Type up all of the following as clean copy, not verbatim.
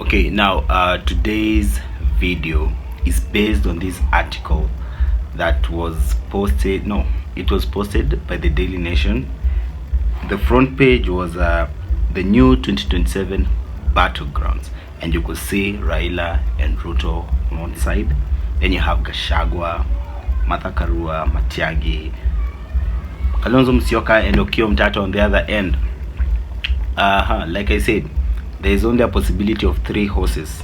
Okay, now today's video is based on this article that was posted. No, it was posted by the Daily Nation. The front page was the new 2027 battlegrounds, and you could see Raila and Ruto on one side. Then you have Gachagua, Martha Karua, Matiang'i, Kalonzo Musyoka, and Okiya Mtata on the other end. Like I said, there is only a possibility of 3 horses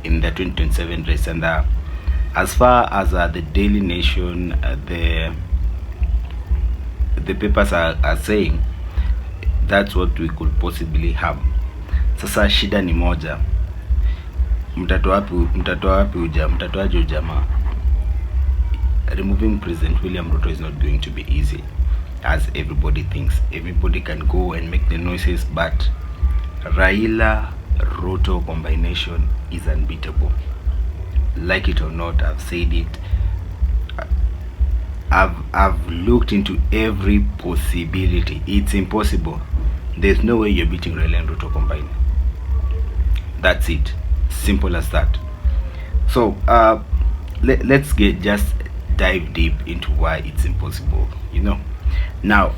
in the 2027 race, and as far as the Daily Nation, the papers are saying, that's what we could possibly have. Sasa shida ni moja, mtatoaje ujamaa? Removing President William Ruto is not going to be easy, as everybody thinks. Everybody can go and make the noises, but Raila Ruto combination is unbeatable. Like it or not, I've said it. I've looked into every possibility. It's impossible. There's no way you're beating Raila and Ruto combined. That's it. Simple as that. So let's just dive deep into why it's impossible. Now,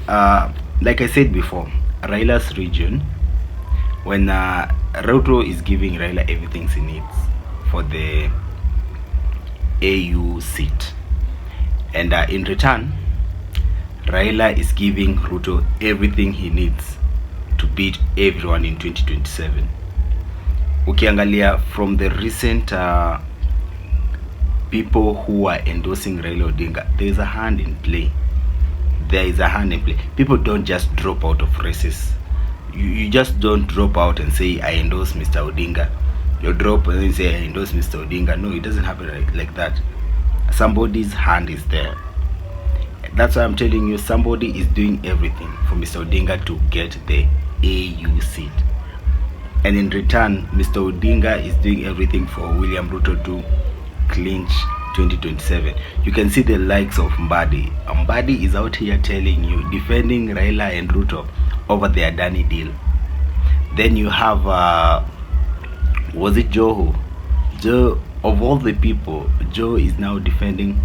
like I said before, Raila's region, when Ruto is giving Raila everything he needs for the AU seat, and in return, Raila is giving Ruto everything he needs to beat everyone in 2027. Ukiangalia from the recent people who are endorsing Raila Odinga, there is a hand in play. There is a hand in play. People don't just drop out of races. You just don't drop out and say, I endorse Mr. Odinga. You drop and then say, I endorse Mr. Odinga. No, it doesn't happen like that. Somebody's hand is there. That's why I'm telling you, somebody is doing everything for Mr. Odinga to get the AU seat. And in return, Mr. Odinga is doing everything for William Ruto to clinch 2027. You can see the likes of Mbadi. Mbadi is out here telling you, defending Raila and Ruto over the Adani deal. Then you have was it Joe? Of all the people, Joe is now defending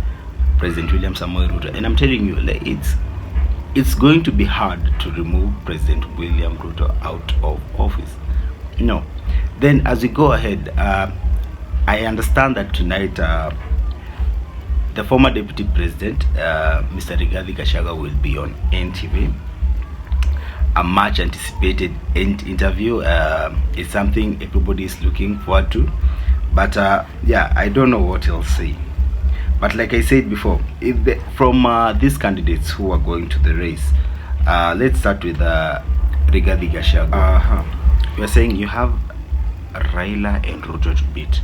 President William Samoei Ruto. And I'm telling you, like, it's going to be hard to remove President William Ruto out of office. Then as we go ahead, I understand that tonight the former deputy president, Mr. Rigathi Gachagua, will be on NTV. A much anticipated interview. It's something everybody is looking forward to, but yeah, I don't know what he'll say. But like I said before, from these candidates who are going to the race, let's start with Rigathi Gachagua. You're saying you have Raila and Ruto to beat.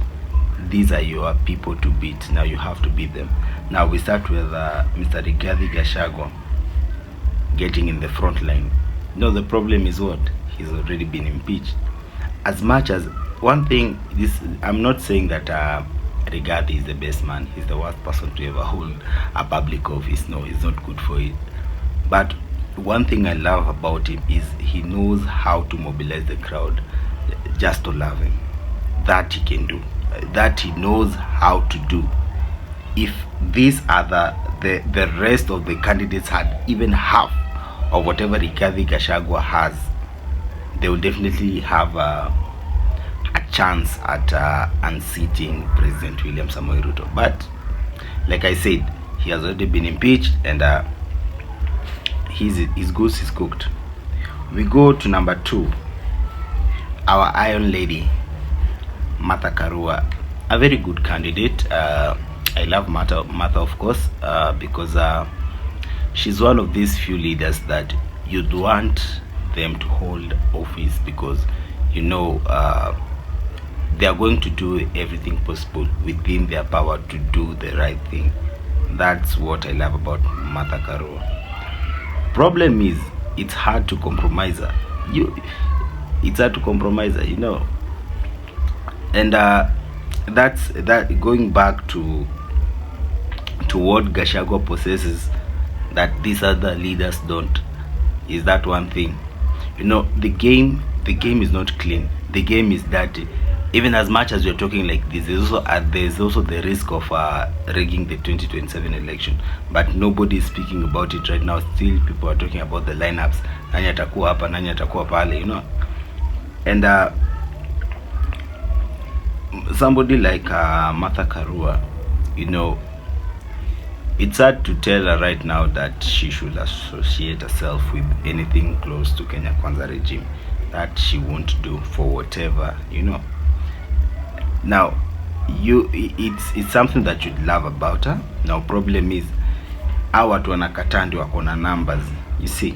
These are your people to beat. Now you have to beat them. Now we start with Mr. Rigathi Gachagua getting in the front line. The problem is what? He's already been impeached. As much as one thing, I'm not saying that Rigathi is the best man. He's the worst person to ever hold a public office. No, he's not good for it. But one thing I love about him is he knows how to mobilize the crowd just to love him. That he can do. That he knows how to do. If these are the rest of the candidates had even half of whatever Rigathi Gachagua has, they will definitely have a chance at unseating President William Samoei Ruto. But like I said, he has already been impeached, and his goose is cooked. We go to number 2, our Iron Lady, Martha Karua, a very good candidate. I love Martha, of course, because she's one of these few leaders that you'd want them to hold office, because they are going to do everything possible within their power to do the right thing. That's what I love about Martha Karua. Problem is, it's hard to compromise her. It's hard to compromise her, and that's going back to what Gachagua possesses that these other leaders don't, is that one thing. The game is not clean. The game is dirty. even as much as we're talking like this, there's also the risk of rigging the 2027 election, but nobody is speaking about it right now. Still people are talking about the lineups, nani atakuwa hapa, nani atakuwa pale, you know. And somebody like Martha Karua, you know, it's hard to tell her right now that she should associate herself with anything close to Kenya Kwanza regime. That she won't do for whatever, you know. Now it's something that you'd love about her. Now problem is hawa watu wanakataa ndio wako na numbers. You see,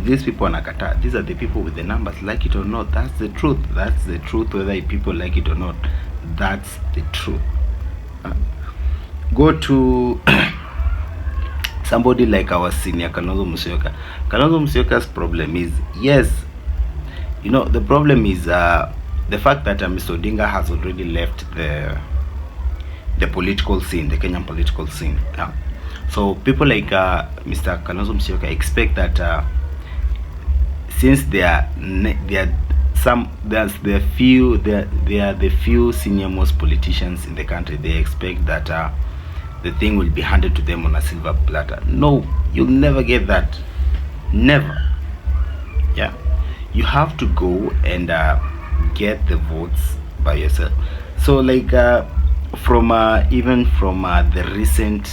these people wanakataa, these are the people with the numbers, like it or not. That's the truth. That's the truth, whether people like it or not. That's the truth. Go to somebody like our senior Kalonzo Musyoka. Kalonzo Musyoka's problem is, yes, you know, the problem is the fact that Mr. Odinga has already left the political scene, the Kenyan political scene. Yeah. So people like Mr. Kalonzo Musyoka expect that since they are the few senior most politicians in the country, they expect that the thing will be handed to them on a silver platter. No, you'll never get that. Never. Yeah, you have to go and get the votes by yourself. So like from even from the recent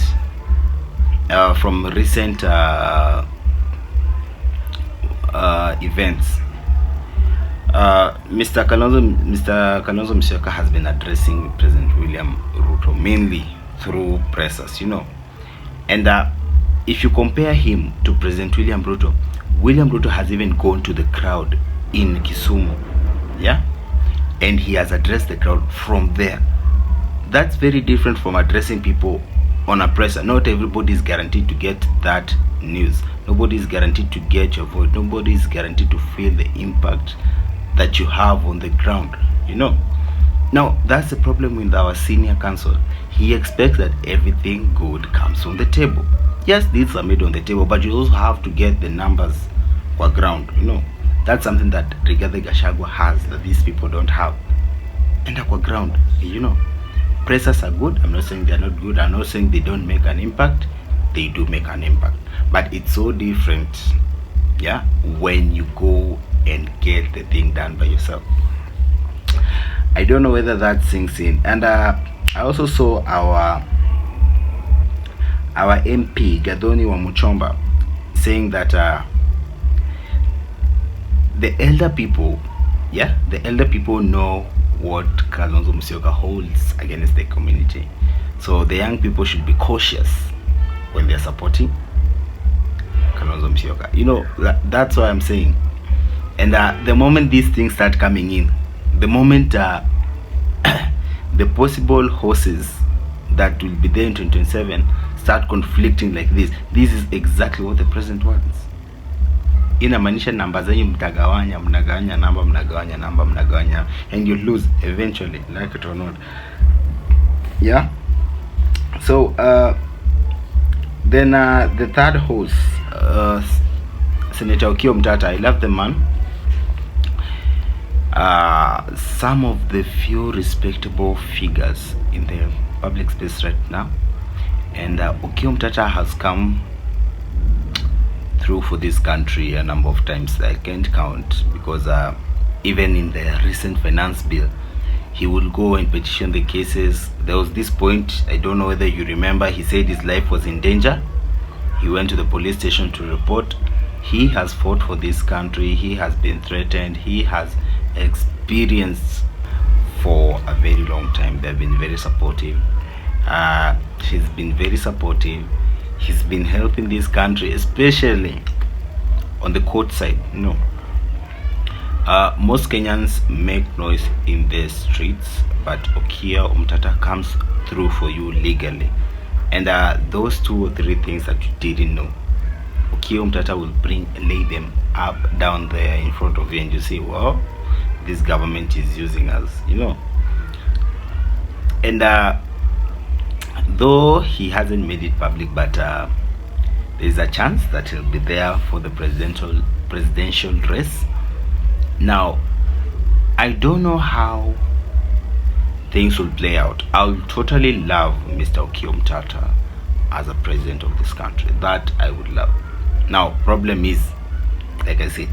events, Mr. Kalonzo Musyoka has been addressing President William Ruto mainly through pressers, you know. And if you compare him to President William Ruto has even gone to the crowd in Kisumu, yeah, and he has addressed the crowd from there. That's very different from addressing people on a presser. Not everybody is guaranteed to get that news. Nobody is guaranteed to get your vote. Nobody is guaranteed to feel the impact that you have on the ground, you know. Now that's the problem with our senior counsel. He expects that everything good comes on the table. Yes, deals are made on the table, but you also have to get the numbers on ground, you know. That's something that Rigathi Gachagua has that these people don't have. And on ground, you know, pressers are good. I'm not saying they're not good. I'm not saying they don't make an impact. They do make an impact, but it's so different, yeah, when you go and get the thing done by yourself. I don't know whether that sinks in. And I also saw our MP Gadoni Wamuchomba saying that the elder people, yeah, the elder people know what Kalonzo Musyoka holds against the community. So the young people should be cautious when they're supporting Kalonzo Musyoka. You know, that's what I'm saying. And the moment these things start coming in, the moment the possible horses that will be there in 2027 start conflicting like this is exactly what the president wants. Inamaanisha namba zenyu mnagawanya namba, and you lose eventually, like it or not. Yeah. So then the third horse, Senator Okiya Omtatah. I love the man. Some of the few respectable figures in the public space right now, and Okiya Omtatah has come through for this country a number of times. I can't count, because even in the recent finance bill, he will go and petition the cases. There was this point, I don't know whether you remember, he said his life was in danger. He went to the police station to report. He has fought for this country. He has been threatened. He has experienced for a very long time. They've been very supportive. He's been very supportive. He's been helping this country, especially on the court side. You know, most Kenyans make noise in the streets, but Okiya Omtatah comes through for you legally. And those 2 or 3 things that you didn't know, Okiya Omtatah will lay them up down there in front of you, and you say, well, this government is using us, you know. And though he hasn't made it public, but there's a chance that he'll be there for the presidential race. Now I don't know how things will play out. I would totally love Mr. Okiom Tata as a president of this country. That I would love. Now, problem is, like I said,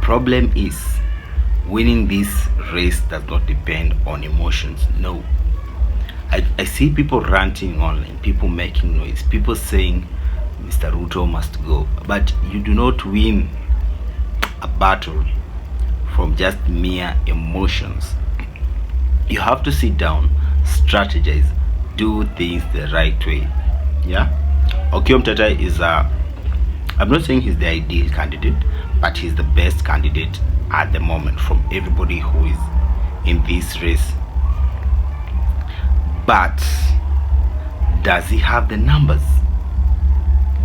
problem is winning this race does not depend on emotions. No. I see people ranting online, people making noise, people saying Mr. Ruto must go. But you do not win a battle from just mere emotions. You have to sit down, strategize, do things the right way. Yeah. Okiom Tata is I'm not saying he's the ideal candidate, but he's the best candidate at the moment from everybody who is in this race. But does he have the numbers?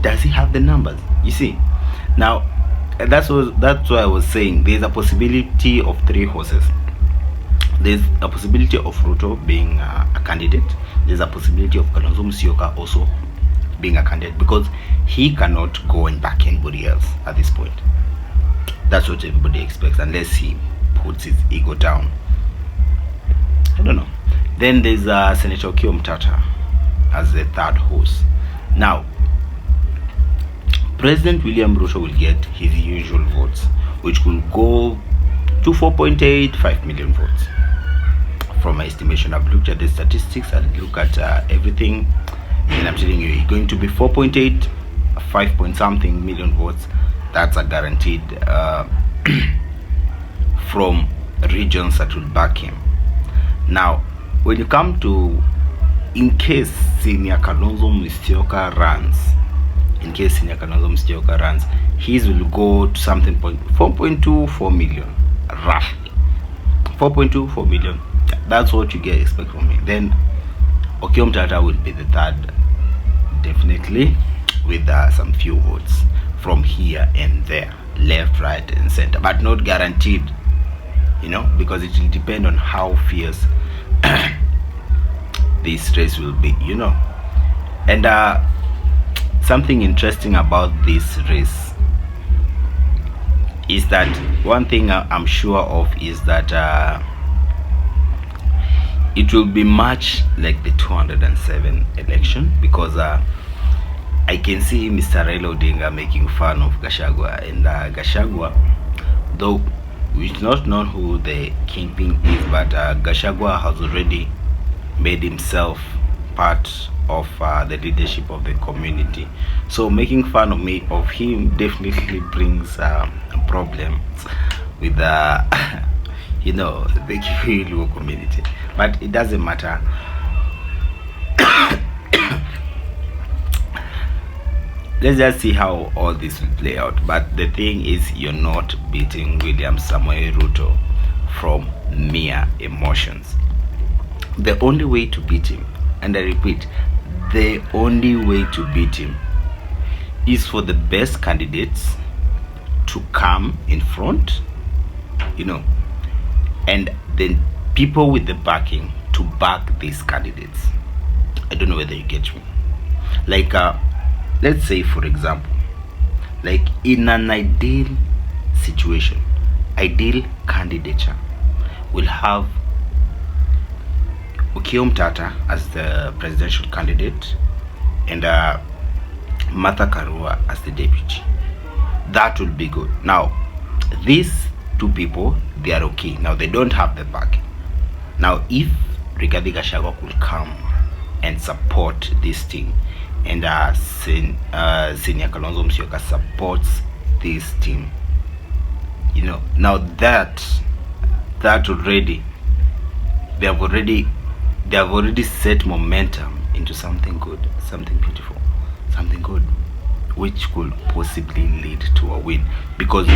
Does he have the numbers? You see, now that's why I was saying there's a possibility of 3 horses. There's a possibility of Ruto being a candidate. There's a possibility of Kalonzo Musyoka also being a candidate, because he cannot go and back anybody else at this point. That's what everybody expects, unless he puts his ego down. I don't know. Then there's Senator Okiom Tata as the 3rd horse. Now, President William Ruto will get his usual votes, which will go to 4.85 million votes. From my estimation, I've looked at the statistics, I've looked at everything, and I'm telling you, it's going to be 4.8, 5 point something million votes. That's a guaranteed from regions that will back him. Now, when you come to, in case Senior Kalonzo Musyoka runs, his will go to something 4.24 million, roughly 4.24 million. That's what you get expect from me. Then Okiom Tata will be the 3rd, definitely, with some few votes from here and there, left, right, and center, but not guaranteed, you know, because it will depend on how fierce this race will be, you know. And something interesting about this race is that one thing I'm sure of is that it will be much like the 207 election, because I can see Mr. Raila Odinga making fun of Gachagua, and Gachagua, though it's not known who the kingpin is, but Gachagua has already made himself part of the leadership of the community. So making fun of him definitely brings problems with you know, the Kikuyu community. But it doesn't matter. Let's just see how all this will play out. But the thing is, you're not beating William Samoei Ruto from mere emotions. The only way to beat him, and I repeat, the only way to beat him is for the best candidates to come in front, you know, and then people with the backing to back these candidates. I don't know whether you get me. Like let's say, for example, like in an ideal situation, ideal candidature will have Okiom Tata as the presidential candidate and Martha Karua as the deputy. That will be good. Now, these 2 people, they are okay. Now, they don't have the back. Now, if Rigathi Gachagua could come and support this thing, and Senior Kalonzo Musyoka supports this team, you know, now that already they have already set momentum into something good, something beautiful, something good, which could possibly lead to a win. Because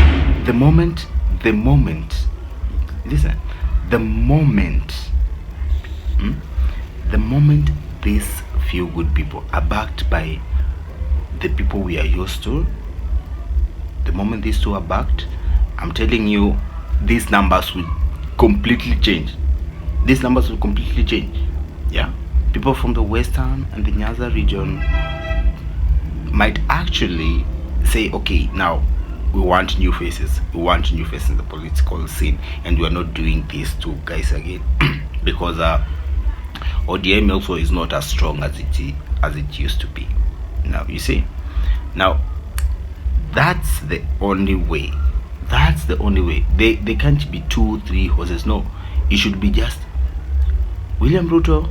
the moment listen, the moment these few good people are backed by the people we are used to, the moment these 2 are backed, I'm telling you, these numbers will completely change. These numbers will completely change. Yeah, people from the Western and the Nyanza region might actually say, okay, now we want new faces. We want new faces in the political scene, and we are not doing these two guys again because ODM also is not as strong as it used to be. Now you see, now that's the only way. That's the only way. They can't be 2-3 horses. No, it should be just William Ruto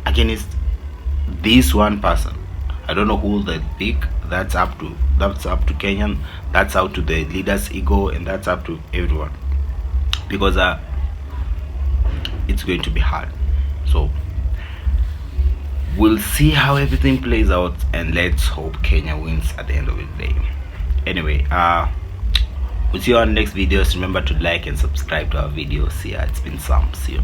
against this one person. I don't know who they pick. That's up to Kenyan. That's up to the leader's ego, and that's up to everyone, because it's going to be hard. So we'll see how everything plays out, and let's hope Kenya wins at the end of the day. Anyway, we'll see you on next videos. Remember to like and subscribe to our videos. Yeah, it's been some. See you.